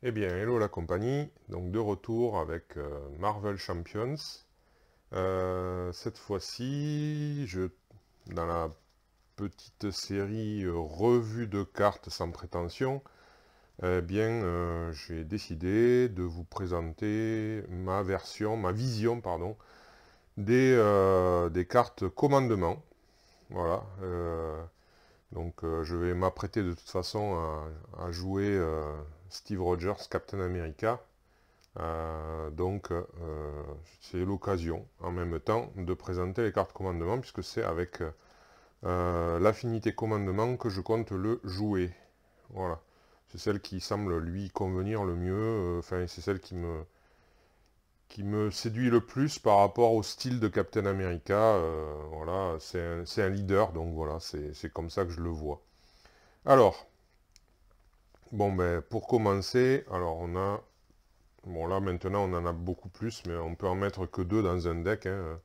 Eh bien, hello la compagnie, donc de retour avec Marvel Champions. Cette fois-ci, dans la petite série revue de cartes sans prétention, j'ai décidé de vous présenter ma vision, pardon, des cartes commandement. Voilà. Je vais m'apprêter de toute façon à jouer Steve Rogers, Captain America. C'est l'occasion en même temps de présenter les cartes commandement puisque c'est avec l'affinité commandement que je compte le jouer. Voilà. C'est celle qui semble lui convenir le mieux, enfin c'est celle qui me séduit le plus par rapport au style de Captain America. Voilà, c'est un leader, donc voilà, c'est comme ça que je le vois. Alors, bon ben pour commencer, alors on a bon là maintenant on en a beaucoup plus, mais on peut en mettre que deux dans un deck, hein.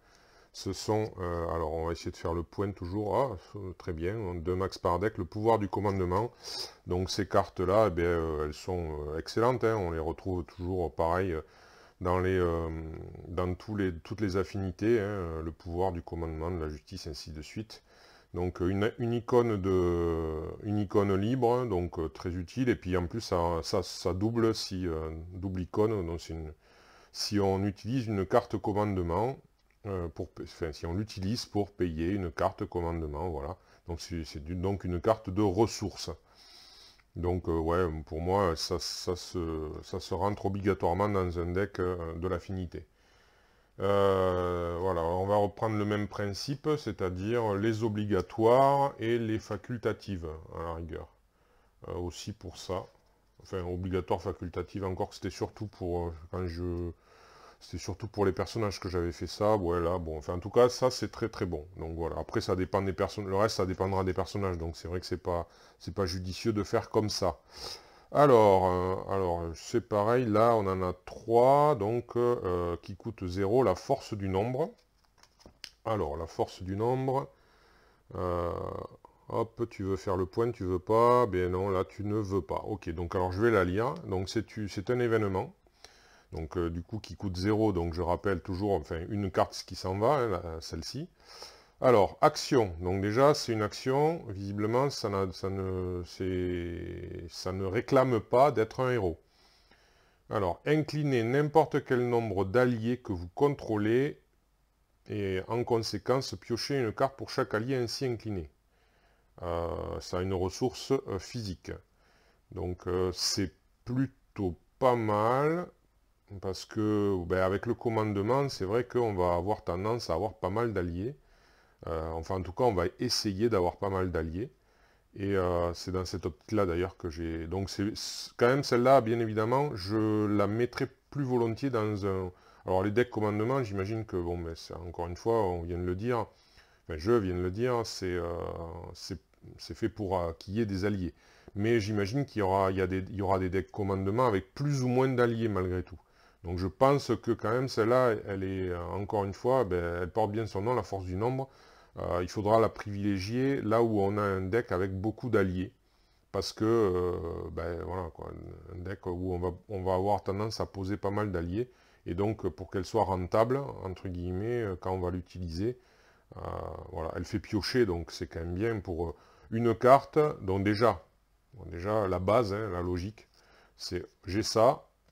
Ce sont, alors on va essayer de faire le point toujours, très bien, deux max par deck, le pouvoir du commandement. Donc ces cartes-là, eh bien, elles sont excellentes, hein. On les retrouve toujours pareil dans toutes les affinités, hein, le pouvoir du commandement, de la justice, ainsi de suite. Donc une icône libre, hein, donc très utile, et puis en plus ça double double icône, donc si on utilise une carte commandement, si on l'utilise pour payer une carte commandement, voilà. Donc donc une carte de ressources. Donc ouais, pour moi, ça se rentre obligatoirement dans un deck de l'affinité. Voilà, on va reprendre le même principe, c'est-à-dire les obligatoires et les facultatives, à la rigueur. Aussi pour ça. Enfin, obligatoire, facultative, encore que c'était surtout pour c'était surtout pour les personnages que j'avais fait ça. Ouais, là, bon, enfin, en tout cas, ça, c'est très très bon. Donc voilà, après, ça dépend des personnes. Le reste, ça dépendra des personnages. Donc c'est vrai que c'est pas judicieux de faire comme ça. Alors c'est pareil, là, on en a trois, donc, qui coûtent 0, la force du nombre. Alors, la force du nombre, euh, hop, tu veux faire le point, tu veux pas, ben non, là, tu ne veux pas. Ok, donc alors je vais la lire. Donc c'est un événement. Donc du coup qui coûte 0, donc je rappelle toujours, enfin une carte qui s'en va, hein, celle-ci. Alors, action, donc déjà c'est une action, visiblement ça ne réclame pas d'être un héros. Alors, inclinez n'importe quel nombre d'alliés que vous contrôlez, et en conséquence piochez une carte pour chaque allié ainsi incliné. Ça a une ressource physique. Donc c'est plutôt pas mal. Parce que ben, avec le commandement, c'est vrai qu'on va avoir tendance à avoir pas mal d'alliés. Enfin, en tout cas, on va essayer d'avoir pas mal d'alliés. Et c'est dans cette optique-là d'ailleurs que j'ai. Donc, quand même celle-là, bien évidemment, je la mettrai plus volontiers dans un. Alors, les decks commandement, j'imagine que, bon, mais encore une fois, on vient de le dire, enfin, je viens de le dire, c'est fait pour qu'il y ait des alliés. Mais j'imagine il y aura des decks commandement avec plus ou moins d'alliés malgré tout. Donc je pense que quand même celle-là, elle est, encore une fois, ben, elle porte bien son nom, la force du nombre. Il faudra la privilégier là où on a un deck avec beaucoup d'alliés. Parce que, ben, voilà, quoi, un deck où on va avoir tendance à poser pas mal d'alliés. Et donc, pour qu'elle soit rentable, entre guillemets, quand on va l'utiliser, euh, voilà, elle fait piocher, donc c'est quand même bien pour une carte. Donc déjà la base, hein, la logique, c'est j'ai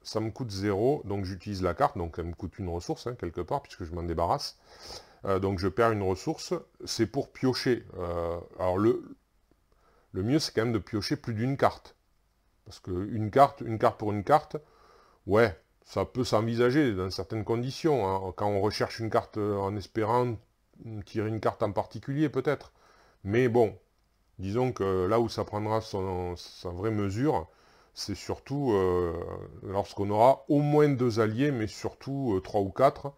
ça me coûte 0, donc j'utilise la carte, donc elle me coûte une ressource, hein, quelque part, puisque je m'en débarrasse. Donc je perds une ressource, c'est pour piocher. Alors le mieux, c'est quand même de piocher plus d'une carte. Parce une carte pour une carte, ouais, ça peut s'envisager dans certaines conditions, hein. Quand on recherche une carte en espérant tirer une carte en particulier, peut-être. Mais bon, disons que là où ça prendra sa vraie mesure, c'est surtout lorsqu'on aura au moins deux alliés, mais surtout trois ou quatre.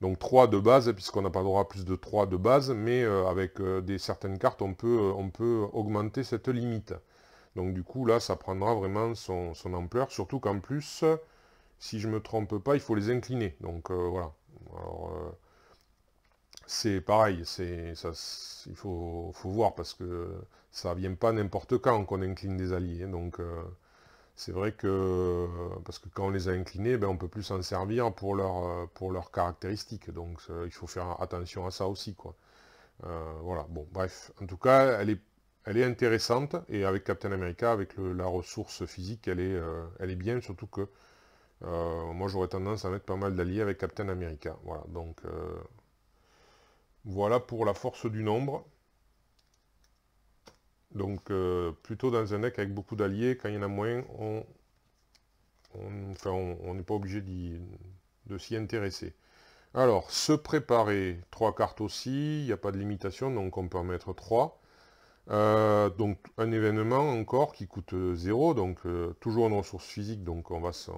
Donc 3 de base, puisqu'on n'a pas le droit à plus de 3 de base, mais avec certaines cartes, on peut augmenter cette limite. Donc du coup, là, ça prendra vraiment son ampleur, surtout qu'en plus, si je ne me trompe pas, il faut les incliner. Donc voilà. Alors, c'est pareil, il faut voir, parce que ça ne vient pas n'importe quand qu'on incline des alliés. Donc c'est vrai que, parce que quand on les a inclinés, ben, on ne peut plus s'en servir pour leurs caractéristiques. Donc il faut faire attention à ça aussi, quoi. Voilà, bon, bref. En tout cas, elle est intéressante, et avec Captain America, avec la ressource physique, elle est bien, surtout que moi j'aurais tendance à mettre pas mal d'alliés avec Captain America. Voilà, donc voilà pour la force du nombre. Donc plutôt dans un deck avec beaucoup d'alliés, quand il y en a moins, on n'est pas obligé de s'y intéresser. Alors, se préparer, 3 cartes aussi, il n'y a pas de limitation, donc on peut en mettre 3. Donc un événement encore qui coûte 0, donc toujours une ressource physique, donc on va se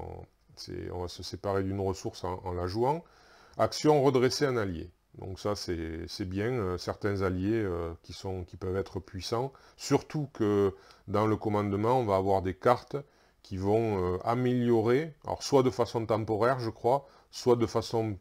séparer d'une ressource en la jouant. Action, redresser un allié. Donc ça c'est bien, certains alliés qui peuvent être puissants, surtout que dans le commandement on va avoir des cartes qui vont améliorer, alors soit de façon temporaire je crois, soit de façon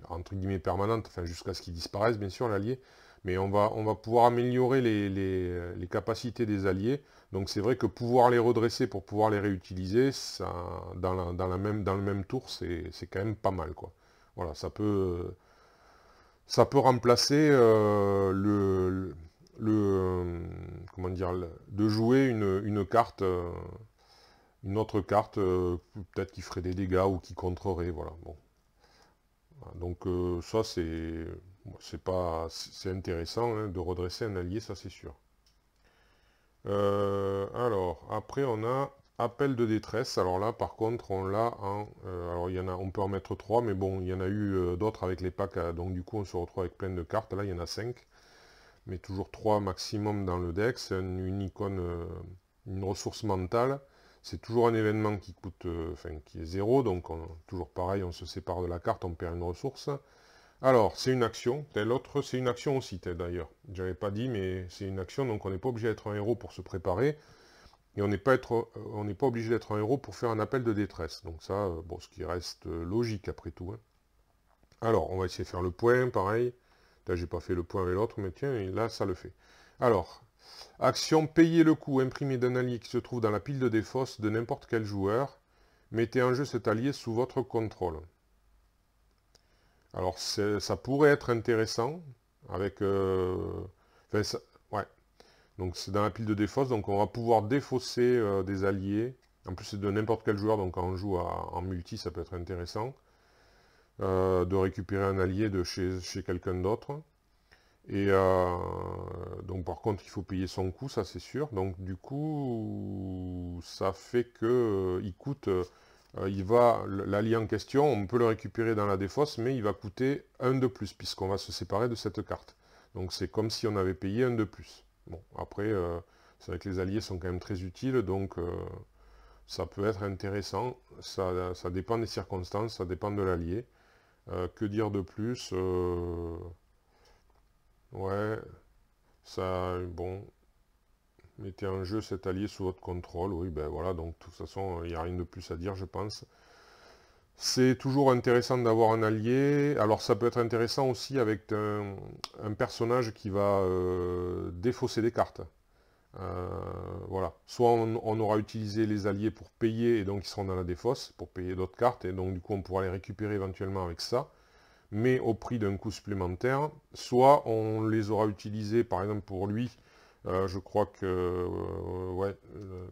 entre guillemets permanente, enfin jusqu'à ce qu'ils disparaissent bien sûr l'allié, mais on va pouvoir améliorer les capacités des alliés. Donc c'est vrai que pouvoir les redresser pour pouvoir les réutiliser, ça, dans le même tour, c'est quand même pas mal, quoi. Voilà, ça peut remplacer comment dire, de jouer une carte, une autre carte, peut-être qui ferait des dégâts ou qui contrerait, voilà. Bon. Voilà, donc ça c'est intéressant hein, de redresser un allié, ça c'est sûr. Alors, après on a appel de détresse. Alors là, par contre, on l'a en... alors, on peut en mettre 3, mais bon, il y en a eu d'autres avec les packs, donc du coup, on se retrouve avec plein de cartes. Là, il y en a 5, mais toujours 3 maximum dans le deck. C'est une icône, une ressource mentale. C'est toujours un événement qui coûte, qui est 0, donc toujours pareil, on se sépare de la carte, on perd une ressource. Alors, c'est une action, tel autre, c'est une action aussi, d'ailleurs. J'avais pas dit, mais c'est une action, donc on n'est pas obligé d'être un héros pour se préparer. Et on n'est pas obligé d'être un héros pour faire un appel de détresse. Donc ça, bon, ce qui reste logique après tout. Hein. Alors, on va essayer de faire le point, pareil. Là, j'ai pas fait le point avec l'autre, mais tiens, là, ça le fait. Alors, action, payer le coût imprimé d'un allié qui se trouve dans la pile de défausse de n'importe quel joueur. Mettez en jeu cet allié sous votre contrôle. Alors, ça pourrait être intéressant, avec... ouais. Donc, c'est dans la pile de défausse, donc on va pouvoir défausser des alliés. En plus, c'est de n'importe quel joueur, donc quand on joue en multi, ça peut être intéressant. De récupérer un allié de chez quelqu'un d'autre. Et donc, par contre, il faut payer son coût, ça c'est sûr. Donc, du coup, ça fait que il coûte... l'allié en question, on peut le récupérer dans la défausse, mais il va coûter 1 de plus, puisqu'on va se séparer de cette carte. Donc c'est comme si on avait payé 1 de plus. Bon, après, c'est vrai que les alliés sont quand même très utiles, donc ça peut être intéressant. Ça dépend des circonstances, ça dépend de l'allié. Que dire de plus ouais, ça, bon, mettez en jeu cet allié sous votre contrôle, oui, ben voilà, donc de toute façon, il n'y a rien de plus à dire, je pense. C'est toujours intéressant d'avoir un allié. Alors ça peut être intéressant aussi avec un personnage qui va défausser des cartes. Voilà. Soit on aura utilisé les alliés pour payer, et donc ils seront dans la défausse, pour payer d'autres cartes, et donc du coup on pourra les récupérer éventuellement avec ça, mais au prix d'un coût supplémentaire. Soit on les aura utilisés, par exemple pour lui, je crois que ouais,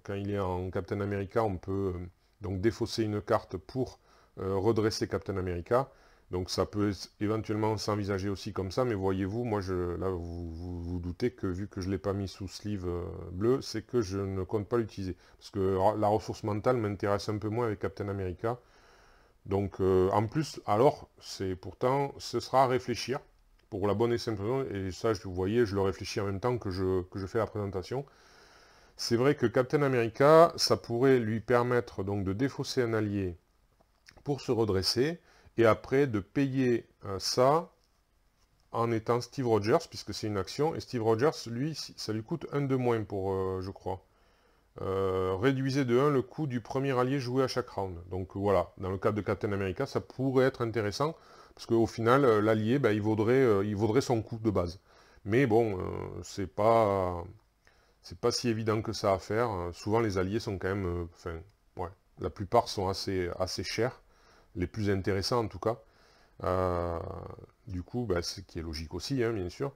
quand il est en Captain America, on peut donc défausser une carte pour redresser Captain America. Donc ça peut éventuellement s'envisager aussi comme ça, mais voyez-vous, moi là vous doutez que vu que je ne l'ai pas mis sous sleeve bleu, c'est que je ne compte pas l'utiliser. Parce que la ressource mentale m'intéresse un peu moins avec Captain America. Donc en plus, alors, pourtant, ce sera à réfléchir, pour la bonne et simple raison, et ça, vous voyez, je le réfléchis en même temps que je fais la présentation. C'est vrai que Captain America, ça pourrait lui permettre donc de défausser un allié pour se redresser, et après de payer ça en étant Steve Rogers, puisque c'est une action, et Steve Rogers, lui, ça lui coûte 1 de moins pour, je crois. Réduisez de 1 le coût du premier allié joué à chaque round. Donc voilà, dans le cadre de Captain America, ça pourrait être intéressant, parce qu'au final, l'allié, il vaudrait son coût de base. Mais bon, c'est pas si évident que ça à faire. Souvent les alliés sont quand même... la plupart sont assez chers, les plus intéressants en tout cas. Du coup, bah, ce qui est logique aussi, hein, bien sûr.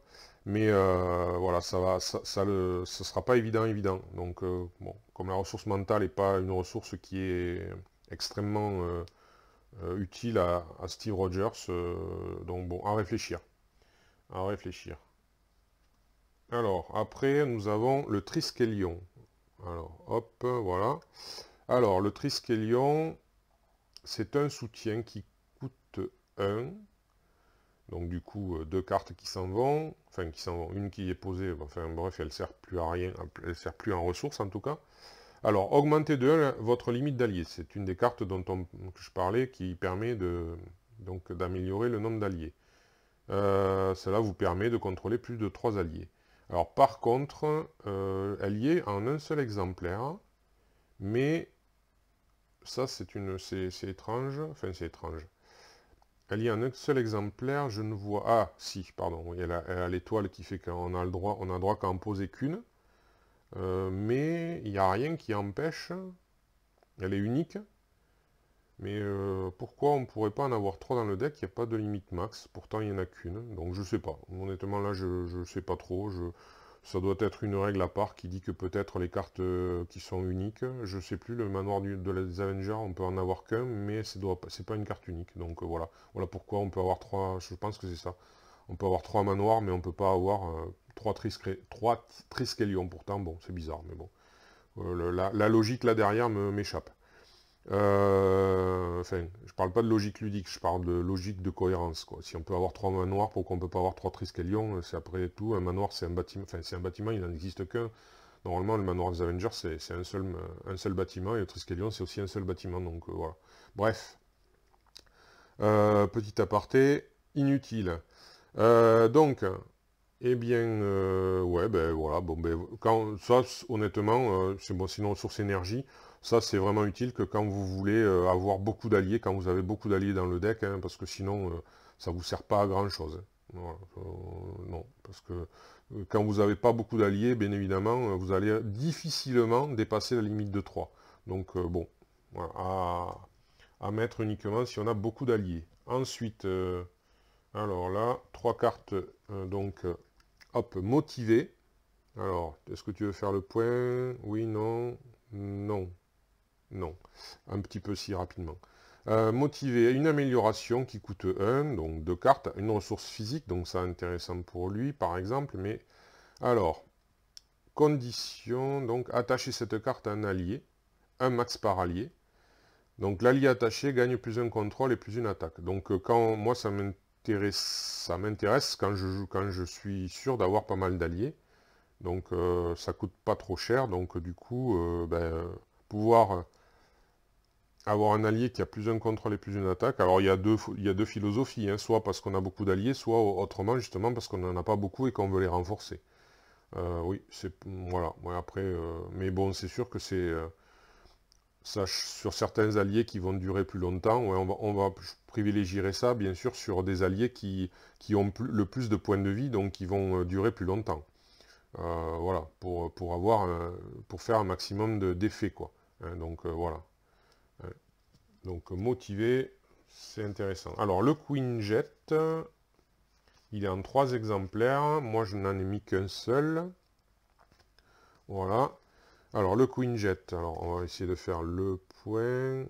Mais voilà, ce sera pas évident. Donc, bon, comme la ressource mentale n'est pas une ressource qui est extrêmement utile à Steve Rogers, donc bon, à réfléchir. À réfléchir. Alors, après, nous avons le Triskelion. Alors, hop, voilà. Alors, le Triskelion, c'est un soutien qui coûte 1. Donc du coup, deux cartes qui s'en vont, enfin qui s'en vont, une qui est posée, enfin bref, elle sert plus à rien, elle sert plus en ressources en tout cas. Alors, augmenter de 1 votre limite d'alliés, c'est une des cartes que je parlais qui permet d'améliorer le nombre d'alliés. Cela vous permet de contrôler plus de 3 alliés. Alors par contre, elle y est en un seul exemplaire, mais ça c'est étrange, enfin c'est étrange. Elle y a un seul exemplaire, je ne vois... Ah, si, pardon, oui, elle a l'étoile qui fait qu'on a le droit, on a droit qu'à en poser qu'une. Mais il n'y a rien qui empêche. Elle est unique. Mais pourquoi on ne pourrait pas en avoir 3 dans le deck? Il n'y a pas de limite max. Pourtant, il n'y en a qu'une. Donc je sais pas. Honnêtement, là, je ne sais pas trop. Ça doit être une règle à part qui dit que peut-être les cartes qui sont uniques, je sais plus, le manoir des Avengers, on peut en avoir qu'un, mais c'est pas une carte unique. Donc voilà. Voilà pourquoi on peut avoir 3, je pense que c'est ça. On peut avoir 3 manoirs, mais on peut pas avoir 3 Triskelion. Pourtant, bon, c'est bizarre, mais bon. La logique là derrière m'échappe. Enfin, je parle pas de logique ludique, je parle de logique de cohérence, quoi. Si on peut avoir 3 manoirs, pourquoi on peut pas avoir 3 Triskelion? C'est après tout, un manoir c'est un bâtiment, enfin c'est un bâtiment, il n'en existe qu'un. Normalement, le manoir des Avengers c'est un seul bâtiment, et le Triskelion c'est aussi un seul bâtiment, donc voilà. Bref. Petit aparté, inutile. Donc, eh bien, ouais, ben voilà, bon, ben, ça, honnêtement, c'est bon, sinon, source énergie, ça, c'est vraiment utile que quand vous voulez avoir beaucoup d'alliés, quand vous avez beaucoup d'alliés dans le deck, hein, parce que sinon, ça vous sert pas à grand-chose. Hein. Voilà, non, parce que quand vous n'avez pas beaucoup d'alliés, bien évidemment, vous allez difficilement dépasser la limite de 3. Donc, bon, voilà, à mettre uniquement si on a beaucoup d'alliés. Ensuite, alors là, 3 cartes, donc... hop, motivé. Alors, est-ce que tu veux faire le point? Oui, non, non, non. Un petit peu si rapidement. Motivé, une amélioration qui coûte 1, donc 2 cartes, une ressource physique, donc ça intéressant pour lui, par exemple. Mais alors, condition, donc attacher cette carte à un allié, un max par allié. Donc l'allié attaché gagne plus un contrôle et plus une attaque. Donc quand moi ça m'intéresse quand je joue, quand je suis sûr d'avoir pas mal d'alliés. Donc ça coûte pas trop cher. Donc du coup, pouvoir avoir un allié qui a plus un contrôle et plus une attaque. Alors il y a deux philosophies, hein, soit parce qu'on a beaucoup d'alliés, soit autrement justement parce qu'on n'en a pas beaucoup et qu'on veut les renforcer. Oui, c'est voilà. Ouais, après, mais bon, c'est sûr que c'est sur certains alliés qui vont durer plus longtemps, ouais, on va privilégierait ça, bien sûr, sur des alliés qui ont le plus de points de vie, donc qui vont durer plus longtemps. Voilà, pour faire un maximum d'effets, quoi. Hein, donc voilà. Hein. Donc motivé, c'est intéressant. Alors le Queen Jet, il est en 3 exemplaires. Moi, je n'en ai mis qu'un seul. Voilà. Alors le Queen Jet, alors on va essayer de faire le point.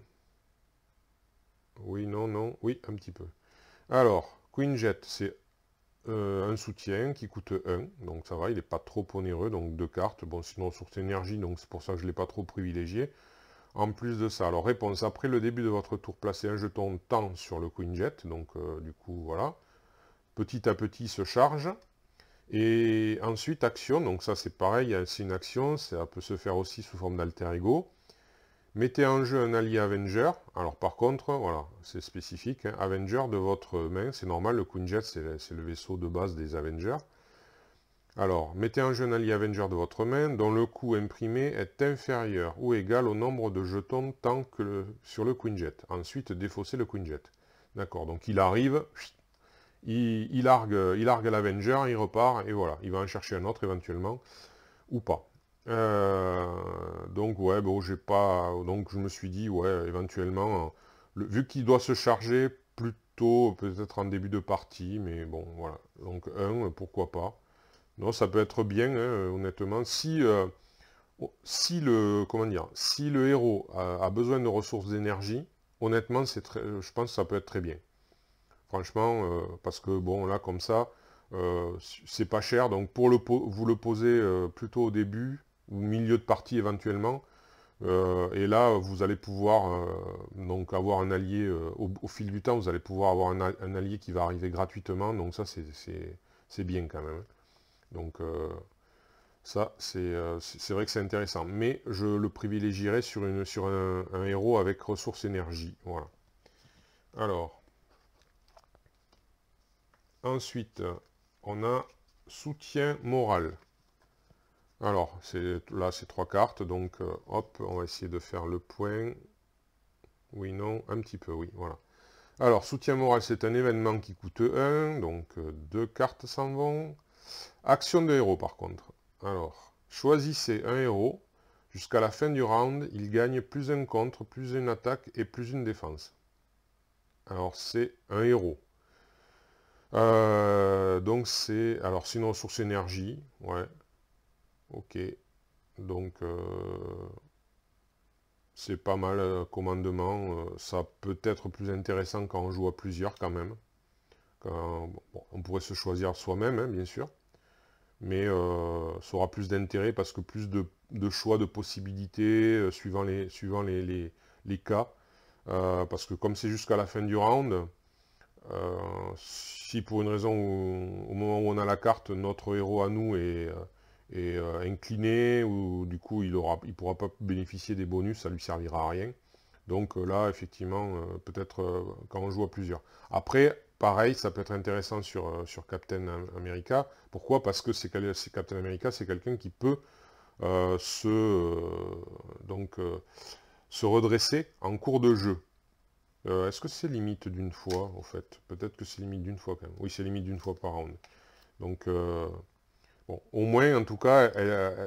Oui, non, non, oui, un petit peu. Alors, Queen Jet, c'est un soutien qui coûte 1, donc ça va, il n'est pas trop onéreux, donc 2 cartes. Bon, sinon, source énergie, donc c'est pour ça que je ne l'ai pas trop privilégié. En plus de ça, alors réponse, après le début de votre tour, placez un jeton temps sur le Queen Jet, donc du coup, voilà. Petit à petit, il se charge. Et ensuite, action, donc ça c'est pareil, c'est une action, ça peut se faire aussi sous forme d'alter ego. Mettez en jeu un allié Avenger. Alors par contre, voilà, c'est spécifique. Hein, Avenger de votre main, c'est normal, le Queen Jet, c'est le vaisseau de base des Avengers. Alors, mettez en jeu un allié Avenger de votre main, dont le coût imprimé est inférieur ou égal au nombre de jetons tant que sur le Queen Jet. Ensuite, défaussez le Queen Jet. D'accord, donc il arrive, il largue l'Avenger, il repart, et voilà, il va en chercher un autre éventuellement, ou pas. Donc ouais, bon, j'ai pas. Donc je me suis dit, ouais, éventuellement, vu qu'il doit se charger plutôt peut-être en début de partie, mais bon, voilà. Donc un, pourquoi pas. Non, ça peut être bien, hein, honnêtement. Si le, comment dire, si le héros a besoin de ressources d'énergie, honnêtement, je pense que ça peut être très bien. Franchement, parce que bon, là, comme ça, c'est pas cher. Donc pour vous le posez plutôt au début ou milieu de partie éventuellement. Et là, vous allez pouvoir donc avoir un allié au fil du temps. Vous allez pouvoir avoir un allié qui va arriver gratuitement. Donc ça, c'est bien quand même. Donc ça, c'est vrai que c'est intéressant. Mais je le privilégierais sur un héros avec ressources énergie. Voilà. Alors, ensuite, on a soutien moral. Alors, là, c'est 3 cartes. Donc, hop, on va essayer de faire le point. Oui, non, un petit peu, oui, voilà. Alors, soutien moral, c'est un événement qui coûte 1. Donc, 2 cartes s'en vont. Action de héros, par contre. Alors, choisissez un héros. Jusqu'à la fin du round, il gagne plus un contre, plus une attaque et plus une défense. Alors, c'est un héros. Donc, c'est... Alors, c'est une ressource énergie. Ouais. Ok. Donc, c'est pas mal, commandement. Ça peut être plus intéressant quand on joue à plusieurs, quand même. Bon, on pourrait se choisir soi-même, hein, bien sûr. Mais ça aura plus d'intérêt parce que plus de choix, de possibilités, suivant les cas. Parce que comme c'est jusqu'à la fin du round, si pour une raison, au moment où on a la carte, notre héros à nous est incliné, ou du coup il pourra pas bénéficier des bonus, ça lui servira à rien. Donc là, effectivement, peut-être quand on joue à plusieurs. Après, pareil, ça peut être intéressant sur Captain America. Pourquoi? Parce que Captain America, c'est quelqu'un qui peut euh, se, euh, donc, se redresser en cours de jeu. Est-ce que c'est limite d'une fois, en fait? Peut-être que c'est limite d'une fois quand même. Oui, c'est limite d'une fois par round. Donc, bon, au moins, en tout cas,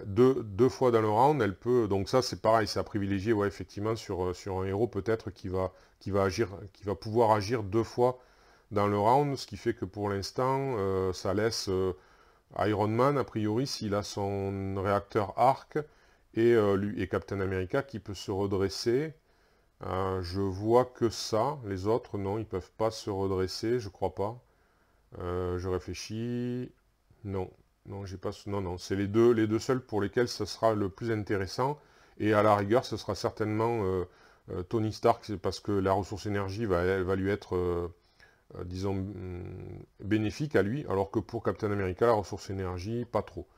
deux fois dans le round, elle peut. Donc ça, c'est pareil, c'est à privilégier, ouais, effectivement, sur un héros peut-être qui va agir, qui va pouvoir agir 2 fois dans le round, ce qui fait que pour l'instant, ça laisse Iron Man, a priori, s'il a son réacteur arc, et Captain America qui peut se redresser. Je vois que ça, les autres, non, ils peuvent pas se redresser, je crois pas. Je réfléchis. Non, non, j'ai pas. Non, non, c'est les deux seuls pour lesquels ce sera le plus intéressant. Et à la rigueur, ce sera certainement Tony Stark, c'est parce que la ressource énergie elle va lui être, disons, bénéfique à lui, alors que pour Captain America, la ressource énergie, pas trop.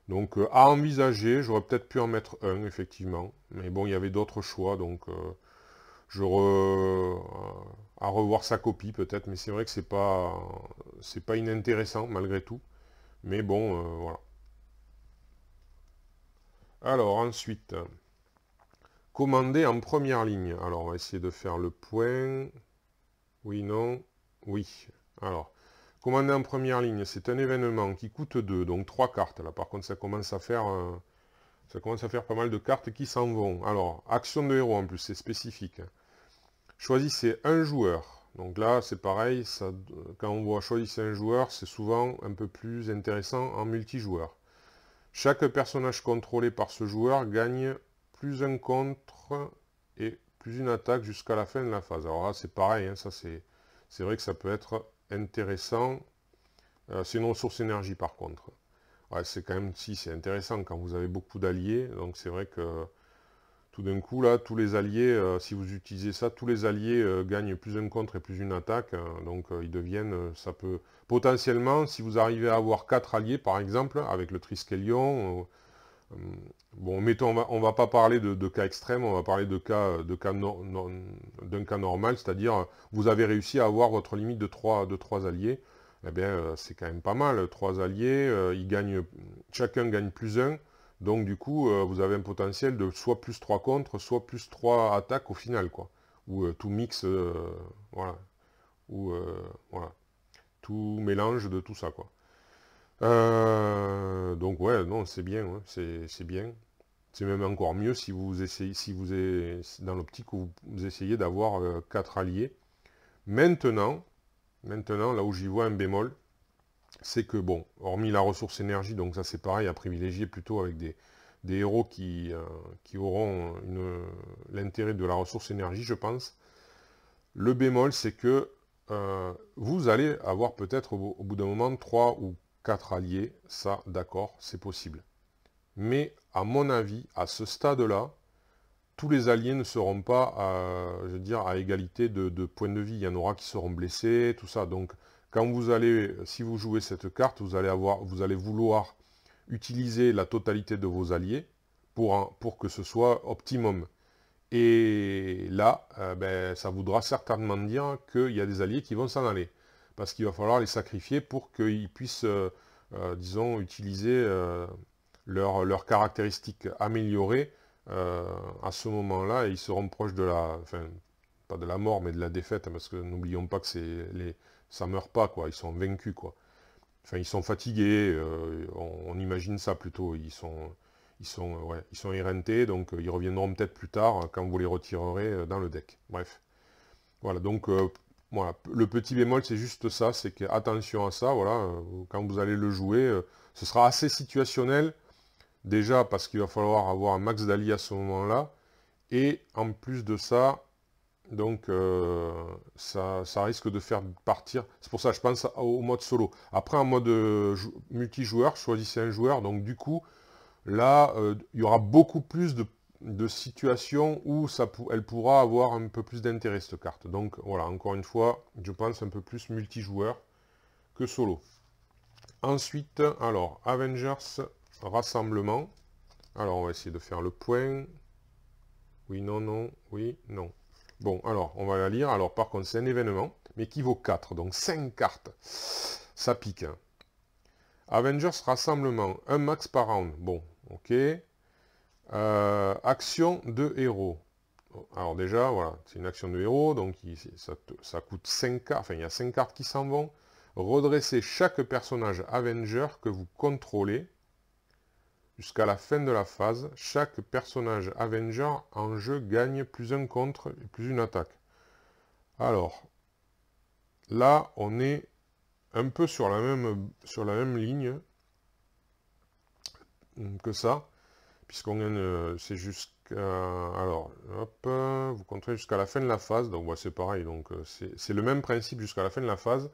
Donc à envisager, j'aurais peut-être pu en mettre un, effectivement. Mais bon, il y avait d'autres choix, donc à revoir sa copie peut-être, mais c'est vrai que c'est pas inintéressant malgré tout. Mais bon, voilà. Alors ensuite, commander en première ligne. Alors on va essayer de faire le point. Oui, non, oui. Alors, commander en première ligne, c'est un événement qui coûte 2, donc 3 cartes. Là, par contre, ça commence à faire pas mal de cartes qui s'en vont. Alors, action de héros en plus, c'est spécifique. Choisissez un joueur. Donc là, c'est pareil, quand on voit choisissez un joueur, c'est souvent un peu plus intéressant en multijoueur. Chaque personnage contrôlé par ce joueur gagne plus un contre et plus une attaque jusqu'à la fin de la phase. Alors là, c'est pareil, hein, ça c'est vrai que ça peut être intéressant. C'est une ressource énergie par contre. Ouais, c'est quand même, si, c'est intéressant quand vous avez beaucoup d'alliés, donc c'est vrai que tout d'un coup, là, tous les alliés, si vous utilisez ça, tous les alliés gagnent plus un contre et plus une attaque. Donc, ils deviennent, ça peut... Potentiellement, si vous arrivez à avoir 4 alliés, par exemple, avec le Triskelion, bon, mettons, on va pas parler de cas extrêmes, on va parler d'un cas normal, c'est-à-dire, vous avez réussi à avoir votre limite de trois alliés. Eh bien, c'est quand même pas mal. 3 alliés, chacun gagne plus un. Donc du coup, vous avez un potentiel de soit plus 3 contre, soit plus 3 attaques au final, quoi. Ou tout mix, voilà. Ou voilà. Tout mélange de tout ça, quoi. Donc ouais, non, c'est bien, ouais, c'est bien. C'est même encore mieux si vous essayez, si vous êtes dans l'optique où vous essayez d'avoir 4 alliés. Maintenant, là où j'y vois un bémol, c'est que bon, hormis la ressource énergie, donc ça c'est pareil, à privilégier plutôt avec des héros qui auront l'intérêt de la ressource énergie, je pense. Le bémol, c'est que vous allez avoir peut-être au bout d'un moment 3 ou 4 alliés, ça d'accord, c'est possible. Mais à mon avis, à ce stade-là, tous les alliés ne seront pas, je veux dire, à égalité de points de vie. Il y en aura qui seront blessés, tout ça. Donc, quand vous allez, si vous jouez cette carte, vous allez vouloir utiliser la totalité de vos alliés pour que ce soit optimum. Et là, ben, ça voudra certainement dire qu'il y a des alliés qui vont s'en aller. Parce qu'il va falloir les sacrifier pour qu'ils puissent, disons, utiliser leurs caractéristiques améliorées à ce moment-là. Et ils seront proches de la... Enfin, pas de la mort, mais de la défaite. Parce que n'oublions pas que ça ne meurt pas, quoi. Ils sont vaincus, quoi. Enfin, ils sont fatigués. On imagine ça plutôt. Ils sont éreintés, donc ils reviendront peut-être plus tard quand vous les retirerez dans le deck. Bref. Voilà, donc voilà. Le petit bémol, c'est juste ça, c'est que attention à ça, voilà, quand vous allez le jouer, ce sera assez situationnel, déjà parce qu'il va falloir avoir un max d'alliés à ce moment-là, et en plus de ça, donc ça risque de faire partir, c'est pour ça que je pense au mode solo. Après, en mode multijoueur, choisissez un joueur, donc du coup, là, il y aura beaucoup plus de situations où elle pourra avoir un peu plus d'intérêt, cette carte. Donc voilà, encore une fois, je pense un peu plus multijoueur que solo. Ensuite, alors, Avengers Rassemblement. Alors, on va essayer de faire le point. Oui, non, non, oui, non. Bon, alors, on va la lire. Alors, par contre, c'est un événement, mais qui vaut 4, donc 5 cartes. Ça pique. Hein. Avengers Rassemblement, un max par round. Bon, ok. Action de héros. Alors déjà, voilà, c'est une action de héros, donc ça coûte 5 cartes, enfin il y a 5 cartes qui s'en vont. Redressez chaque personnage Avenger que vous contrôlez jusqu'à la fin de la phase. Chaque personnage Avenger en jeu gagne plus un contre et plus une attaque. Alors, là, on est un peu sur la même ligne que ça. Puisqu'on gagne, c'est jusqu'à... Alors, hop, vous contrôlez jusqu'à la fin de la phase, donc ouais, c'est pareil, donc c'est le même principe jusqu'à la fin de la phase,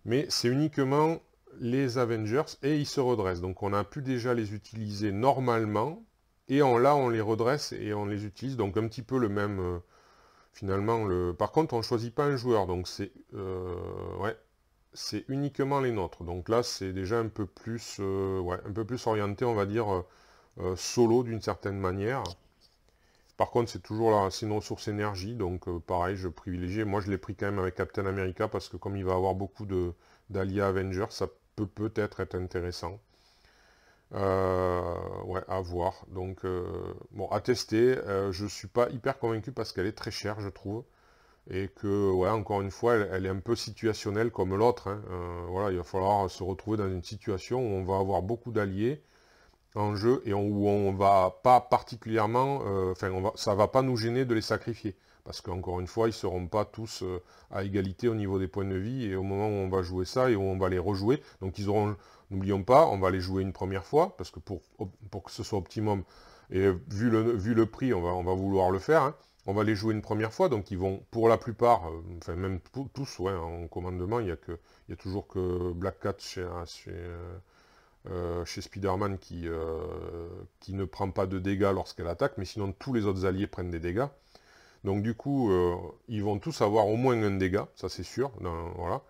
mais c'est uniquement les Avengers, et ils se redressent, donc on a pu déjà les utiliser normalement, et là on les redresse et on les utilise, donc un petit peu le même, finalement, par contre on ne choisit pas un joueur, donc ouais, c'est uniquement les nôtres, donc là c'est déjà un peu plus, ouais, un peu plus orienté, on va dire, solo d'une certaine manière. Par contre, c'est toujours là, c'est une ressource énergie, donc pareil, je privilégie. Moi, je l'ai pris quand même avec Captain America, parce que comme il va avoir beaucoup d'alliés Avengers, ça peut peut-être être intéressant. Ouais, à voir. Donc, bon, à tester. Je ne suis pas hyper convaincu, parce qu'elle est très chère, je trouve. Et que, ouais, encore une fois, elle est un peu situationnelle comme l'autre. Hein. Voilà, il va falloir se retrouver dans une situation où on va avoir beaucoup d'alliés en jeu et où on va pas particulièrement, enfin ça va pas nous gêner de les sacrifier, parce qu'encore une fois ils seront pas tous à égalité au niveau des points de vie, et au moment où on va jouer ça et où on va les rejouer, donc ils auront, n'oublions pas, on va les jouer une première fois, parce que pour que ce soit optimum, et vu le prix, on va vouloir le faire, hein, on va les jouer une première fois, donc ils vont pour la plupart, enfin même tous, ouais, en commandement, il y a toujours que Black Cat chez Spider-Man qui ne prend pas de dégâts lorsqu'elle attaque, mais sinon tous les autres alliés prennent des dégâts. Donc du coup, ils vont tous avoir au moins un dégât, ça c'est sûr. Voilà.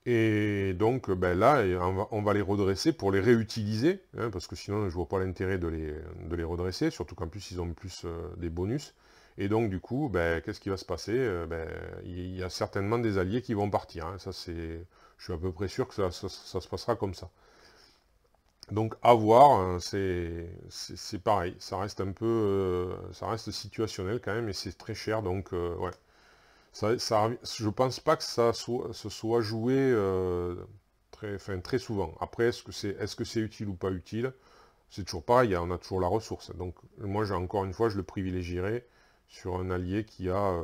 Et donc ben là, on va les redresser pour les réutiliser, hein, parce que sinon je vois pas l'intérêt de les redresser, surtout qu'en plus ils ont plus des bonus. Et donc du coup, ben, qu'est-ce qui va se passer? Ben, il y a certainement des alliés qui vont partir. Hein. Ça c'est, je suis à peu près sûr que ça se passera comme ça. Donc à voir, hein, c'est pareil, ça reste un peu, ça reste situationnel quand même, et c'est très cher, donc ouais. Je pense pas que se soit joué très souvent. Après, est-ce que c'est utile ou pas utile? c'est toujours pareil, on a toujours la ressource. Donc moi, encore une fois, je le privilégierai sur un allié qui a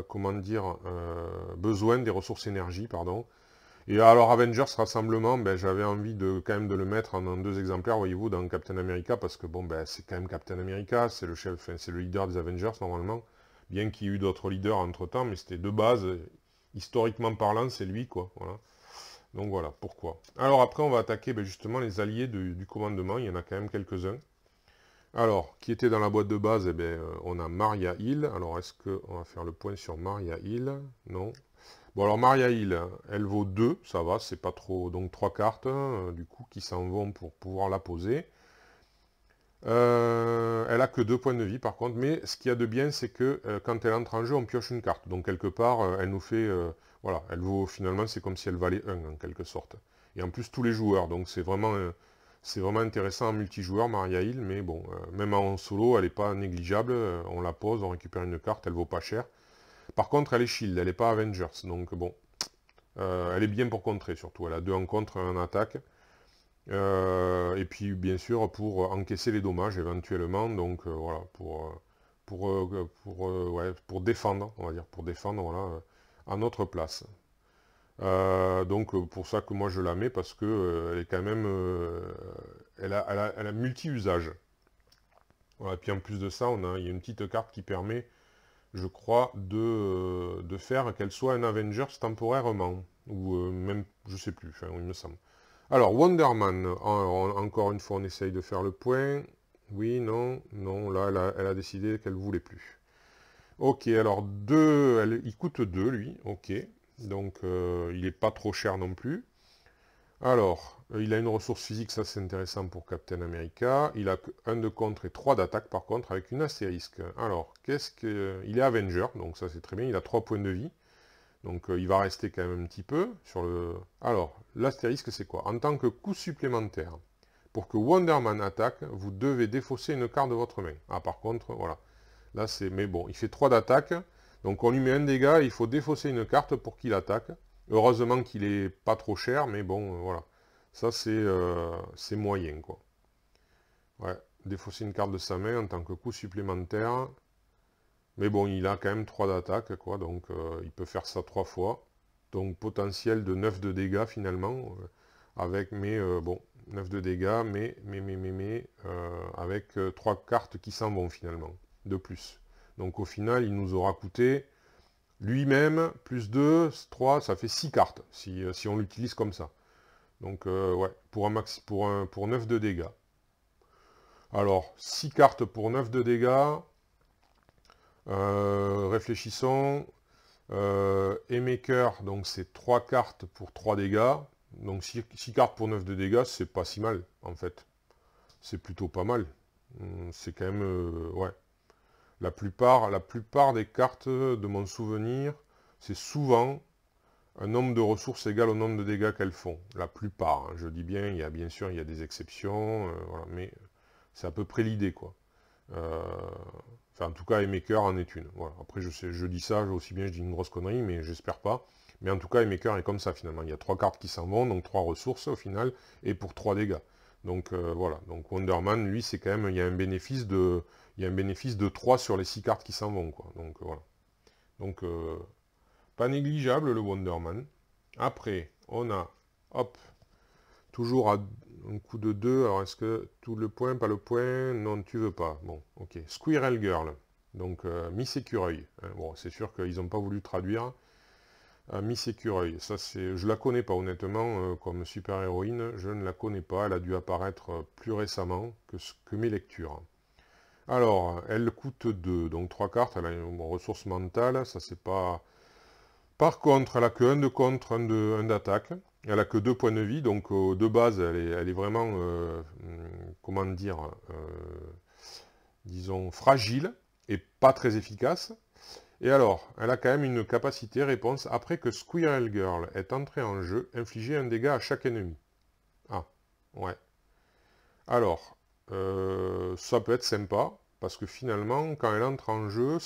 comment dire, besoin des ressources énergie, pardon. Et alors Avengers Rassemblement, ben, j'avais envie quand même de le mettre en 2 exemplaires, voyez-vous, dans Captain America, parce que bon, ben, c'est quand même Captain America, c'est le chef, enfin, c'est le leader des Avengers normalement, bien qu'il y ait eu d'autres leaders entre-temps, mais c'était de base, historiquement parlant, c'est lui, quoi, voilà. Donc voilà, pourquoi. Alors après, on va attaquer ben, justement les alliés du commandement, il y en a quand même quelques-uns. Alors, qui était dans la boîte de base, eh bien, on a Maria Hill. Alors, est-ce qu'on va faire le point sur Maria Hill? Non. Bon, alors Maria Hill, elle vaut 2, ça va, c'est pas trop. Donc 3 cartes, du coup, qui s'en vont pour pouvoir la poser. Elle a que 2 points de vie, par contre. Mais ce qu'il y a de bien, c'est que quand elle entre en jeu, on pioche une carte. Donc, quelque part, elle nous fait... voilà, elle vaut, finalement, c'est comme si elle valait 1, en quelque sorte. Et en plus, tous les joueurs. Donc, c'est vraiment intéressant en multijoueur, Maria Hill, mais bon, même en solo, elle n'est pas négligeable. On la pose, on récupère une carte, elle vaut pas cher. Par contre, elle est shield, elle n'est pas Avengers, donc bon. Elle est bien pour contrer, surtout. Elle a 2 en contre, 1 en attaque. Et puis, bien sûr, pour encaisser les dommages, éventuellement. Donc, voilà, ouais, pour défendre, on va dire, pour défendre, voilà, à notre place. Donc pour ça que moi je la mets parce que elle est quand même elle a multi-usage. Voilà, et puis en plus de ça, il y a une petite carte qui permet, je crois, de faire qu'elle soit un Avengers temporairement. Ou même, je sais plus, enfin, il me semble. Alors, Wonder Man, encore une fois, on essaye de faire le point. Oui, non, non, là, elle a décidé qu'elle ne voulait plus. Ok, alors 2, il coûte 2, lui, ok. Donc, il n'est pas trop cher non plus. Alors, il a une ressource physique, ça c'est intéressant pour Captain America. Il a 1 de contre et 3 d'attaque par contre, avec une astérisque. Alors, il est Avenger, donc ça c'est très bien, il a 3 points de vie. Donc il va rester quand même un petit peu sur le... Alors, l'astérisque c'est quoi? En tant que coup supplémentaire, pour que Wonder Man attaque, vous devez défausser une carte de votre main. Ah par contre, voilà. Là c'est... Mais bon, il fait 3 d'attaque, donc on lui met un dégât, il faut défausser une carte pour qu'il attaque. Heureusement qu'il est pas trop cher, mais bon, voilà. Ça, c'est moyen, quoi. Ouais, défausser une carte de sa main en tant que coup supplémentaire. Mais bon, il a quand même 3 d'attaque, quoi, donc il peut faire ça 3 fois. Donc potentiel de 9 de dégâts, finalement, avec, mais bon, 9 de dégâts, avec 3 cartes qui s'en vont, finalement, de plus. Donc au final, il nous aura coûté... Lui-même, plus 2, 3, ça fait 6 cartes, si on l'utilise comme ça. Donc, ouais, pour 9 de dégâts. Alors, 6 cartes pour 9 de dégâts. Réfléchissons. Maker, donc c'est 3 cartes pour 3 dégâts. Donc 6 cartes pour 9 de dégâts, c'est pas si mal, en fait. C'est plutôt pas mal. C'est quand même... ouais. La plupart des cartes, de mon souvenir, c'est souvent un nombre de ressources égal au nombre de dégâts qu'elles font. La plupart, hein, je dis bien, bien sûr, il y a des exceptions, voilà, mais c'est à peu près l'idée, quoi. Enfin, en tout cas, Maker en est une. Voilà. Après, je dis ça, aussi bien je dis une grosse connerie, mais j'espère pas. Mais en tout cas, Maker est comme ça, finalement. Il y a 3 cartes qui s'en vont, donc 3 ressources, au final, et pour 3 dégâts. Donc, voilà. Donc, Wonder Man, lui, c'est quand même, il y a un bénéfice de 3 sur les 6 cartes qui s'en vont, quoi. Donc, voilà. Donc, pas négligeable, le Wonder Man. Après, on a, hop, toujours à un coup de 2. Alors, est-ce que tout le point, pas le point? Non, tu veux pas. Bon, ok. Squirrel Girl. Donc, Miss Écureuil. Hein. Bon, c'est sûr qu'ils n'ont pas voulu traduire. Miss Écureuil. Ça, je la connais pas, honnêtement, comme super-héroïne. Je ne la connais pas. Elle a dû apparaître plus récemment que mes lectures. Alors, elle coûte 2. Donc, 3 cartes. Elle a une ressource mentale. Ça, c'est pas... Par contre, elle a que 1 de contre, 1 d'attaque. Elle a que 2 points de vie, donc de base, elle est vraiment, comment dire, disons, fragile et pas très efficace. Et alors, elle a quand même une capacité réponse après que Squirrel Girl est entrée en jeu, infliger un dégât à chaque ennemi. Ah, ouais. Alors, ça peut être sympa, parce que finalement, quand elle entre en jeu,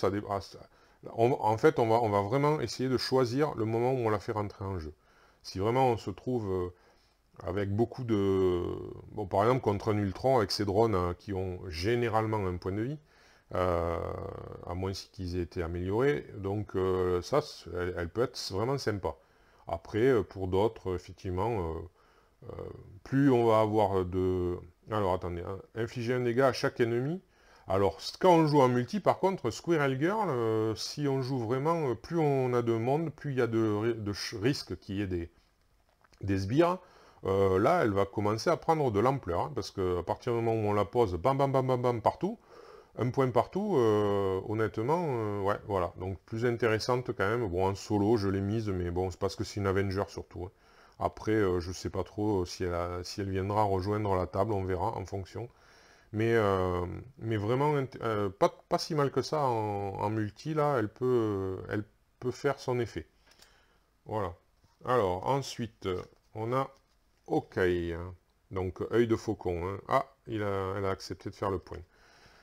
en fait, on va vraiment essayer de choisir le moment où on la fait rentrer en jeu. Si vraiment on se trouve avec beaucoup de... Bon, par exemple, contre un Ultron, avec ces drones qui ont généralement un point de vie, à moins qu'ils aient été améliorés. Donc ça, elle peut être vraiment sympa. Après, pour d'autres, effectivement, plus on va avoir de... Alors, attendez, hein, infliger un dégât à chaque ennemi. Alors, quand on joue en multi, par contre, Squirrel Girl, si on joue vraiment, plus on a de monde, plus il y a de risques qu'il y ait des sbires. Là, elle va commencer à prendre de l'ampleur, hein, parce qu'à partir du moment où on la pose, bam, bam, bam, bam, bam, partout, un point partout, honnêtement, ouais, voilà. Donc, plus intéressante quand même. Bon, en solo, je l'ai mise, mais bon, c'est parce que c'est une Avenger surtout, hein. Après, je sais pas trop si elle viendra rejoindre la table, on verra en fonction. Mais vraiment, pas si mal que ça en multi, là, elle peut faire son effet. Voilà. Alors, ensuite, on a OK. Donc, œil de faucon, hein. Ah, elle a accepté de faire le point.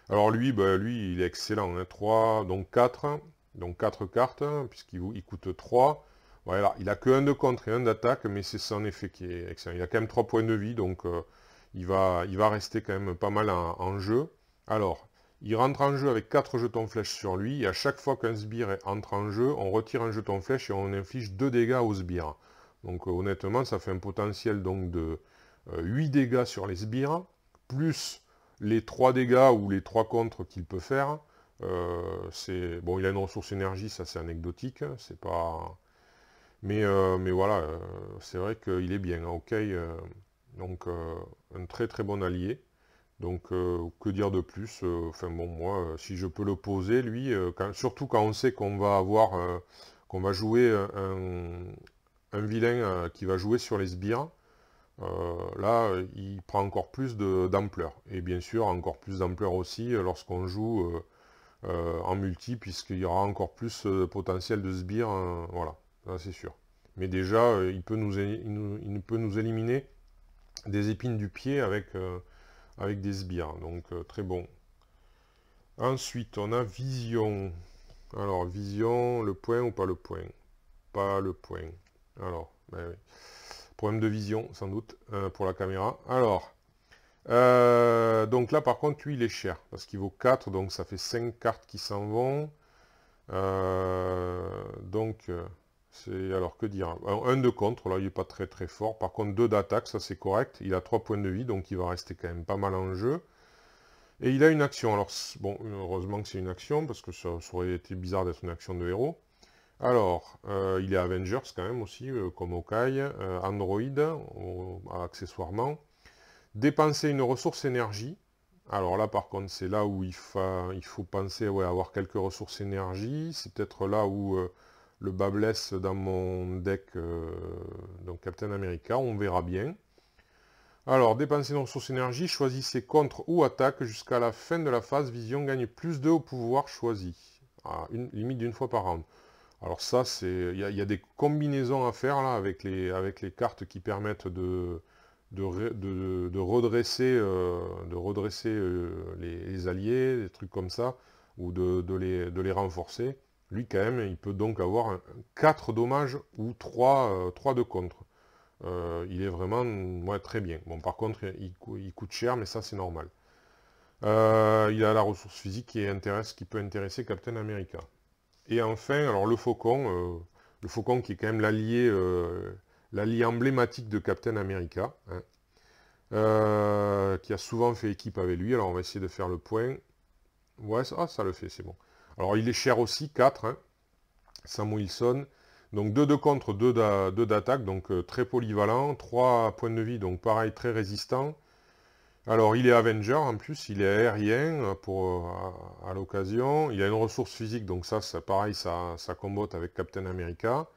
Alors lui, lui, il est excellent, hein. 3, donc 4. Donc 4 cartes, hein, puisqu'il coûte 3. Voilà, il a que 1 de contre et 1 d'attaque, mais c'est son effet qui est excellent. Il a quand même 3 points de vie, donc il va rester quand même pas mal en jeu. Alors, il rentre en jeu avec 4 jetons flèches sur lui, et à chaque fois qu'un sbire entre en jeu, on retire un jeton flèche et on inflige 2 dégâts au sbire. Donc honnêtement, ça fait un potentiel donc de 8 dégâts sur les sbires, plus les 3 dégâts ou les 3 contres qu'il peut faire. Bon, il a une ressource énergie, ça c'est anecdotique, c'est pas... Mais voilà, c'est vrai qu'il est bien, hein, OK, donc un très très bon allié. Donc que dire de plus, enfin bon, moi, si je peux le poser, lui, surtout quand on sait qu'on va avoir, qu'on va jouer un vilain qui va jouer sur les sbires, là, il prend encore plus d'ampleur. Et bien sûr, encore plus d'ampleur aussi lorsqu'on joue en multi, puisqu'il y aura encore plus de potentiel de sbires, voilà, ça c'est sûr. Mais déjà, il peut nous éliminer des épines du pied avec des sbires, donc très bon. Ensuite, on a vision. Alors, vision, le point ou pas le point? Pas le point. Alors, ben oui. Problème de vision, sans doute, pour la caméra. Alors, donc là, par contre, lui, il est cher, parce qu'il vaut 4, donc ça fait 5 cartes qui s'en vont. Donc, c'est... Alors, que dire? Alors, 1 de contre, là, il n'est pas très très fort. Par contre, 2 d'attaque, ça c'est correct. Il a 3 points de vie, donc il va rester quand même pas mal en jeu. Et il a une action. Alors, bon, heureusement que c'est une action, parce que ça aurait été bizarre d'être une action de héros. Alors, il est Avengers quand même aussi, comme Hawkeye, Android, accessoirement. Dépenser une ressource énergie. Alors là, par contre, c'est là où il faut penser, ouais, avoir quelques ressources énergie. C'est peut-être là où le bas blesse dans mon deck, donc Captain America, on verra bien. Alors, dépenser une ressource énergie, choisissez contre ou attaque jusqu'à la fin de la phase. Vision gagne plus 2 au pouvoir choisi. Ah, limite d'une fois par round. Alors ça, il y a des combinaisons à faire là avec les cartes qui permettent de redresser, les alliés, des trucs comme ça, ou de les renforcer. Lui, quand même, il peut donc avoir 4 dommages ou 3 de contre. Il est vraiment ouais, très bien. Bon, par contre, il coûte cher, mais ça, c'est normal. Il a la ressource physique qui peut intéresser Captain America. Et enfin, alors le Faucon qui est quand même l'allié emblématique de Captain America, hein, qui a souvent fait équipe avec lui. Alors on va essayer de faire le point. Ouais, ça le fait, c'est bon. Alors il est cher aussi, 4, hein, Sam Wilson. Donc 2 de contre, 2 d'attaque, donc très polyvalent. 3 points de vie, donc pareil, très résistant. Alors, il est Avenger, en plus, il est aérien à l'occasion. Il a une ressource physique, donc ça pareil, ça combote avec Captain America.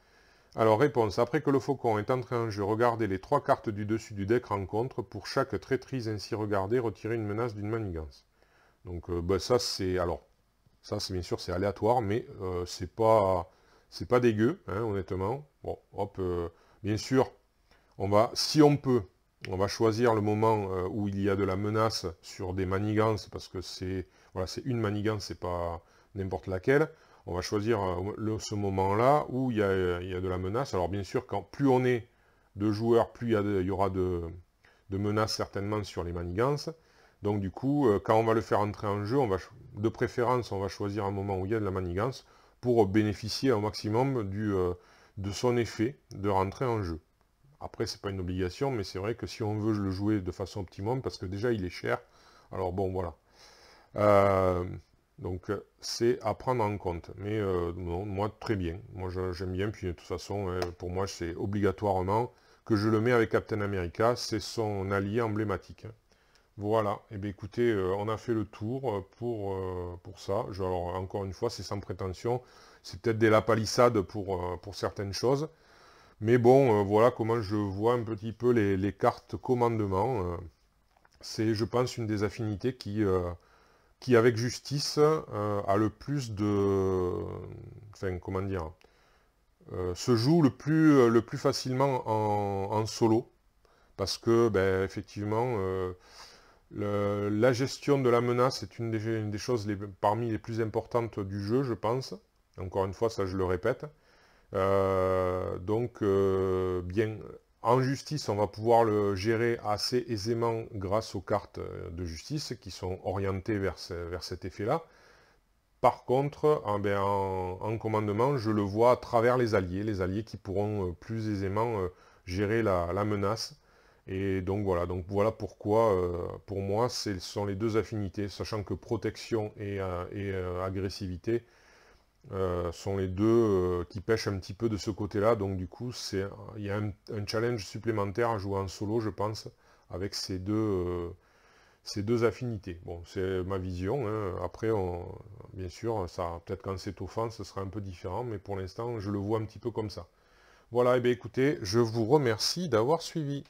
Alors, réponse. Après que le Faucon est entré en jeu, regardez les 3 cartes du dessus du deck rencontre. Pour chaque traîtrise ainsi regardée, retirez une menace d'une manigance. Donc, ça, c'est... Alors, ça, c'est bien sûr, c'est aléatoire, mais c'est pas dégueu, hein, honnêtement. Bon, hop, bien sûr, si on peut... On va choisir le moment où il y a de la menace sur des manigances, parce que c'est une manigance, c'est pas n'importe laquelle. On va choisir ce moment-là où il y a de la menace. Alors bien sûr, plus on est de joueurs, plus il y aura de menaces certainement sur les manigances. Donc du coup, quand on va le faire entrer en jeu, de préférence, on va choisir un moment où il y a de la manigance pour bénéficier au maximum de son effet de rentrer en jeu. Après, c'est pas une obligation, mais c'est vrai que si on veut le jouer de façon optimum, parce que déjà il est cher, alors bon, voilà. Donc c'est à prendre en compte. Mais non, moi, très bien. Moi, j'aime bien. Puis de toute façon, pour moi, c'est obligatoirement que je le mets avec Captain America. C'est son allié emblématique. Voilà. Et bien écoutez, on a fait le tour pour ça. Alors, encore une fois, c'est sans prétention. C'est peut-être des lapalissades pour certaines choses. Mais bon, voilà comment je vois un petit peu les cartes commandement. C'est, je pense, une des affinités qui avec justice, a le plus de... Enfin, comment dire, se joue le plus facilement en solo. Parce que, ben, effectivement, la gestion de la menace est une des choses parmi les plus importantes du jeu, je pense. Encore une fois, ça je le répète. Donc, bien, en justice, on va pouvoir le gérer assez aisément grâce aux cartes de justice qui sont orientées vers cet effet-là. Par contre, en commandement, je le vois à travers les alliés qui pourront plus aisément gérer la menace. Et donc voilà pourquoi, pour moi, ce sont les deux affinités, sachant que protection et agressivité sont les deux qui pêchent un petit peu de ce côté-là. Donc du coup, il y a un challenge supplémentaire à jouer en solo, je pense, avec ces deux affinités. Bon, c'est ma vision, hein. Après, bien sûr, ça, peut-être quand c'est offense, ce sera un peu différent, mais pour l'instant, je le vois un petit peu comme ça. Voilà, et bien écoutez, je vous remercie d'avoir suivi.